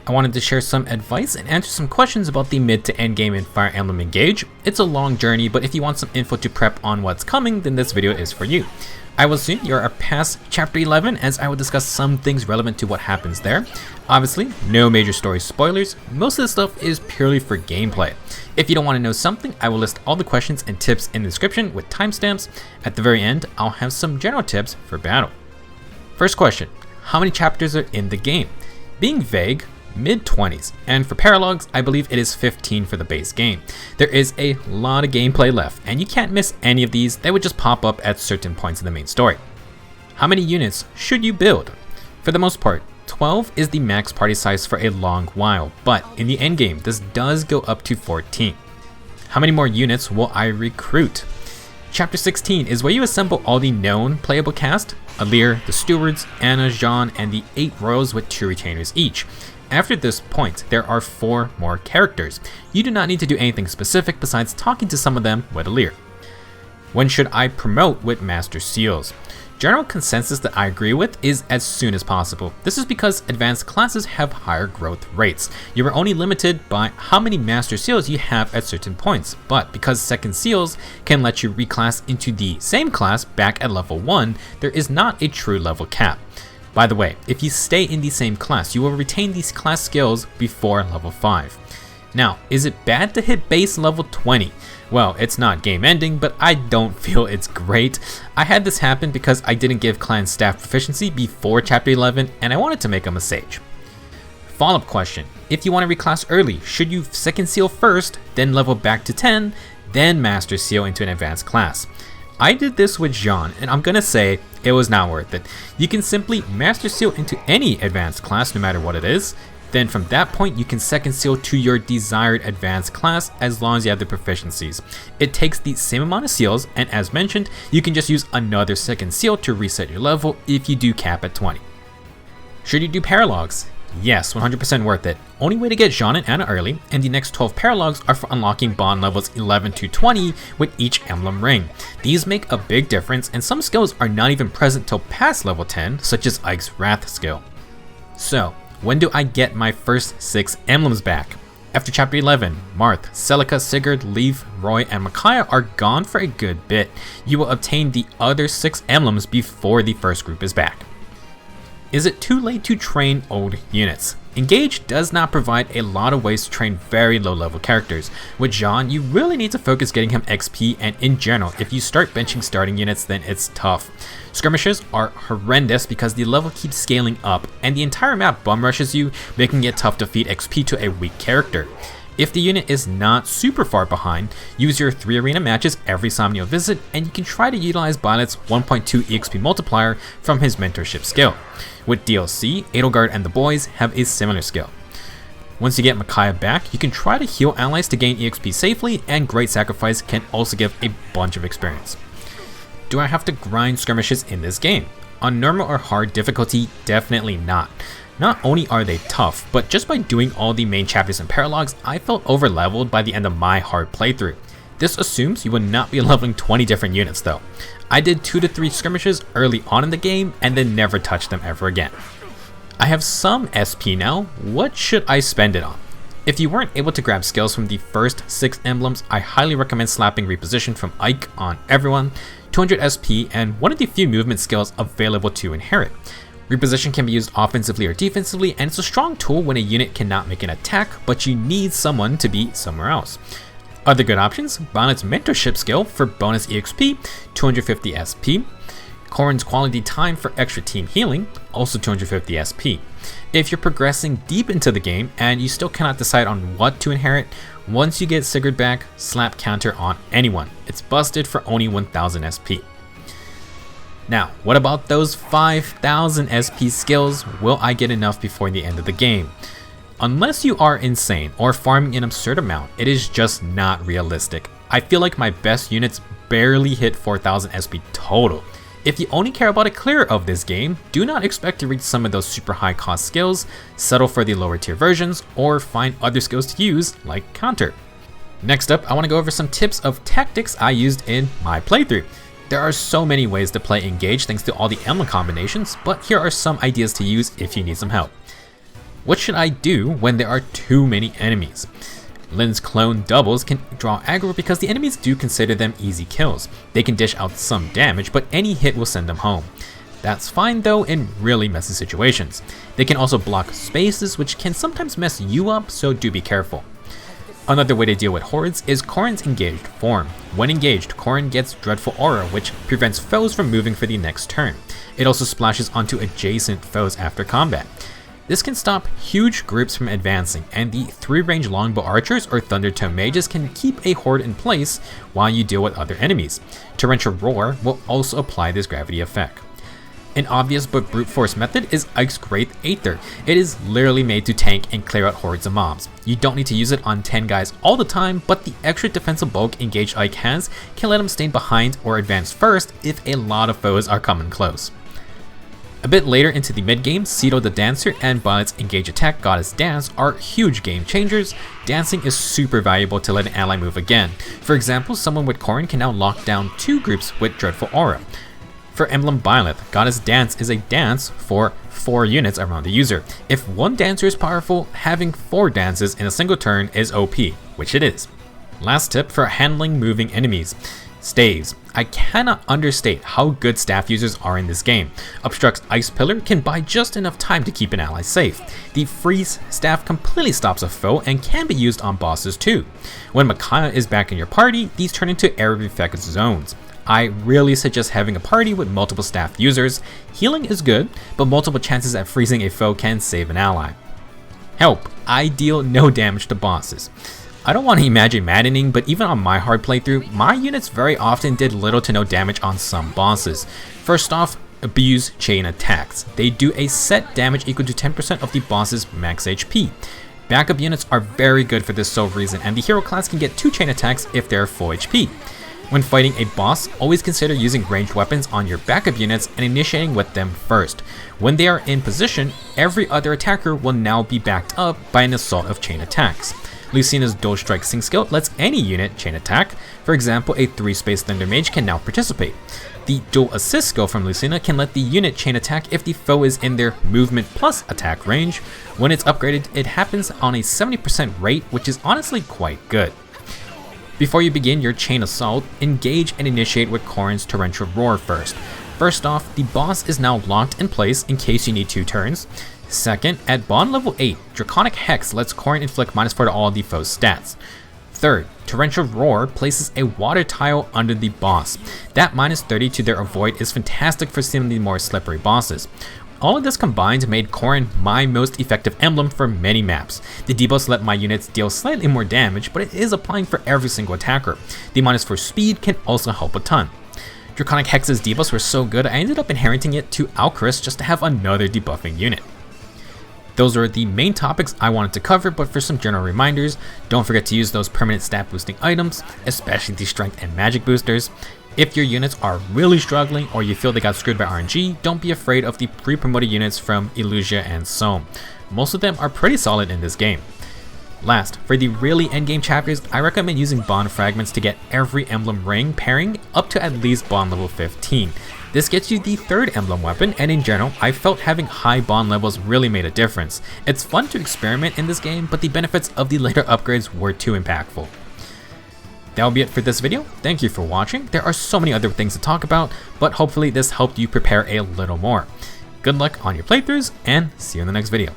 I wanted to share some advice and answer some questions about the mid to end game in Fire Emblem Engage. It's a long journey, but if you want some info to prep on what's coming, then this video is for you. I will assume you are past chapter 11 as I will discuss some things relevant to what happens there. Obviously, no major story spoilers, most of the stuff is purely for gameplay. If you don't want to know something, I will list all the questions and tips in the description with timestamps. At the very end, I'll have some general tips for battle. First question, how many chapters are in the game? Being vague, mid-20s, and for Paralogues, I believe it is 15 for the base game. There is a lot of gameplay left, and you can't miss any of these. They would just pop up at certain points in the main story. How many units should you build? For the most part, 12 is the max party size for a long while, but in the endgame, this does go up to 14. How many more units will I recruit? Chapter 16 is where you assemble all the known playable cast, Alir, the stewards, Anna, Jean, and the 8 royals with 2 retainers each. After this point, there are 4 more characters. You do not need to do anything specific besides talking to some of them with Alir. When should I promote with Master Seals? General consensus that I agree with is as soon as possible. This is because advanced classes have higher growth rates. You are only limited by how many Master Seals you have at certain points, but because second seals can let you reclass into the same class back at level 1, there is not a true level cap. By the way, if you stay in the same class, you will retain these class skills before level 5. Now, is it bad to hit base level 20? Well, it's not game ending, but I don't feel it's great. I had this happen because I didn't give clan staff proficiency before chapter 11 and I wanted to make them a sage. Follow-up question, if you want to reclass early, should you second seal first, then level back to 10, then master seal into an advanced class? I did this with Jean, and I'm gonna say it was not worth it. You can simply master seal into any advanced class no matter what it is. Then from that point you can second seal to your desired advanced class as long as you have the proficiencies. It takes the same amount of seals, and as mentioned, you can just use another second seal to reset your level if you do cap at 20. Should you do Paralogues? Yes, 100% worth it. Only way to get Jean and Anna early, and the next 12 Paralogues are for unlocking bond levels 11 to 20 with each emblem ring. These make a big difference, and some skills are not even present till past level 10, such as Ike's Wrath skill. So, when do I get my first 6 emblems back? After chapter 11, Marth, Celica, Sigurd, Leaf, Roy, and Micaiah are gone for a good bit. You will obtain the other 6 emblems before the first group is back. Is it too late to train old units? Engage does not provide a lot of ways to train very low level characters. With Jean, you really need to focus getting him XP, and in general, if you start benching starting units, then it's tough. Skirmishes are horrendous because the level keeps scaling up and the entire map bum rushes you, making it tough to feed XP to a weak character. If the unit is not super far behind, use your 3 arena matches every Somnio visit, and you can try to utilize Violet's 1.2 EXP multiplier from his mentorship skill. With DLC, Edelgard and the boys have a similar skill. Once you get Micaiah back, you can try to heal allies to gain EXP safely, and Great Sacrifice can also give a bunch of experience. Do I have to grind skirmishes in this game? On normal or hard difficulty, definitely not. Not only are they tough, but just by doing all the main chapters and Paralogues, I felt over leveled by the end of my hard playthrough. This assumes you will not be leveling 20 different units though. I did 2 to 3 skirmishes early on in the game and then never touched them ever again. I have some SP now, what should I spend it on? If you weren't able to grab skills from the first 6 emblems, I highly recommend slapping Reposition from Ike on everyone, 200 SP, and one of the few movement skills available to inherit. Reposition can be used offensively or defensively, and it's a strong tool when a unit cannot make an attack, but you need someone to be somewhere else. Other good options, Violet's mentorship skill for bonus EXP, 250 SP. Corrin's quality time for extra team healing, also 250 SP. If you're progressing deep into the game and you still cannot decide on what to inherit, once you get Sigurd back, slap counter on anyone. It's busted for only 1000 SP. Now, what about those 5000 SP skills? Will I get enough before the end of the game? Unless you are insane or farming an absurd amount, it is just not realistic. I feel like my best units barely hit 4000 SP total. If you only care about a clear of this game, do not expect to reach some of those super high cost skills, settle for the lower tier versions, or find other skills to use like counter. Next up, I want to go over some tips of tactics I used in my playthrough. There are so many ways to play Engage thanks to all the emblem combinations, but here are some ideas to use if you need some help. What should I do when there are too many enemies? Lin's clone doubles can draw aggro because the enemies do consider them easy kills. They can dish out some damage, but any hit will send them home. That's fine though in really messy situations. They can also block spaces, which can sometimes mess you up, so do be careful. Another way to deal with hordes is Corrin's engaged form. When engaged, Corrin gets Dreadful Aura, which prevents foes from moving for the next turn. It also splashes onto adjacent foes after combat. This can stop huge groups from advancing, and the 3-range longbow archers or Thundertone mages can keep a horde in place while you deal with other enemies. Torrential Roar will also apply this gravity effect. An obvious but brute force method is Ike's Great Aether. It is literally made to tank and clear out hordes of mobs. You don't need to use it on 10 guys all the time, but the extra defensive bulk engaged Ike has can let him stay behind or advance first if a lot of foes are coming close. A bit later into the mid-game, Cedo the Dancer and Violet's Engage Attack Goddess Dance are huge game changers. Dancing is super valuable to let an ally move again. For example, someone with Corrin can now lock down 2 groups with Dreadful Aura. For Emblem Violet, Goddess Dance is a dance for 4 units around the user. If one dancer is powerful, having 4 dances in a single turn is OP, which it is. Last tip for handling moving enemies. Staves. I cannot understate how good staff users are in this game. Obstruct's Ice Pillar can buy just enough time to keep an ally safe. The Freeze staff completely stops a foe and can be used on bosses too. When Micaiah is back in your party, these turn into area effect zones. I really suggest having a party with multiple staff users. Healing is good, but multiple chances at freezing a foe can save an ally. Help. I deal no damage to bosses. I don't want to imagine maddening, but even on my hard playthrough, my units very often did little to no damage on some bosses. First off, abuse chain attacks. They do a set damage equal to 10% of the boss's max HP. Backup units are very good for this sole reason, and the hero class can get 2 chain attacks if they're full HP. When fighting a boss, always consider using ranged weapons on your backup units and initiating with them first. When they are in position, every other attacker will now be backed up by an assault of chain attacks. Lucina's Dual Strike Sync skill lets any unit chain attack. For example, a 3-space Thunder Mage can now participate. The Dual Assist skill from Lucina can let the unit chain attack if the foe is in their movement plus attack range. When it's upgraded, it happens on a 70% rate, which is honestly quite good. Before you begin your chain assault, engage and initiate with Corrin's Torrential Roar first. First off, the boss is now locked in place in case you need 2 turns. Second, at bond level 8, Draconic Hex lets Corrin inflict -4 to all the foe's stats. Third, Torrential Roar places a water tile under the boss. That -30 to their avoid is fantastic for some of the more slippery bosses. All of this combined made Corrin my most effective emblem for many maps. The debuffs let my units deal slightly more damage, but it is applying for every single attacker. The -4 speed can also help a ton. Draconic Hex's debuffs were so good, I ended up inheriting it to Alchris just to have another debuffing unit. Those are the main topics I wanted to cover, but for some general reminders, don't forget to use those permanent stat boosting items, especially the strength and magic boosters. If your units are really struggling or you feel they got screwed by RNG, don't be afraid of the pre-promoted units from Illusia and Sohm. Most of them are pretty solid in this game. Last, for the really endgame chapters, I recommend using bond fragments to get every emblem ring pairing up to at least bond level 15. This gets you the 3rd emblem weapon, and in general, I felt having high bond levels really made a difference. It's fun to experiment in this game, but the benefits of the later upgrades were too impactful. That will be it for this video. Thank you for watching. There are so many other things to talk about, but hopefully this helped you prepare a little more. Good luck on your playthroughs, and see you in the next video.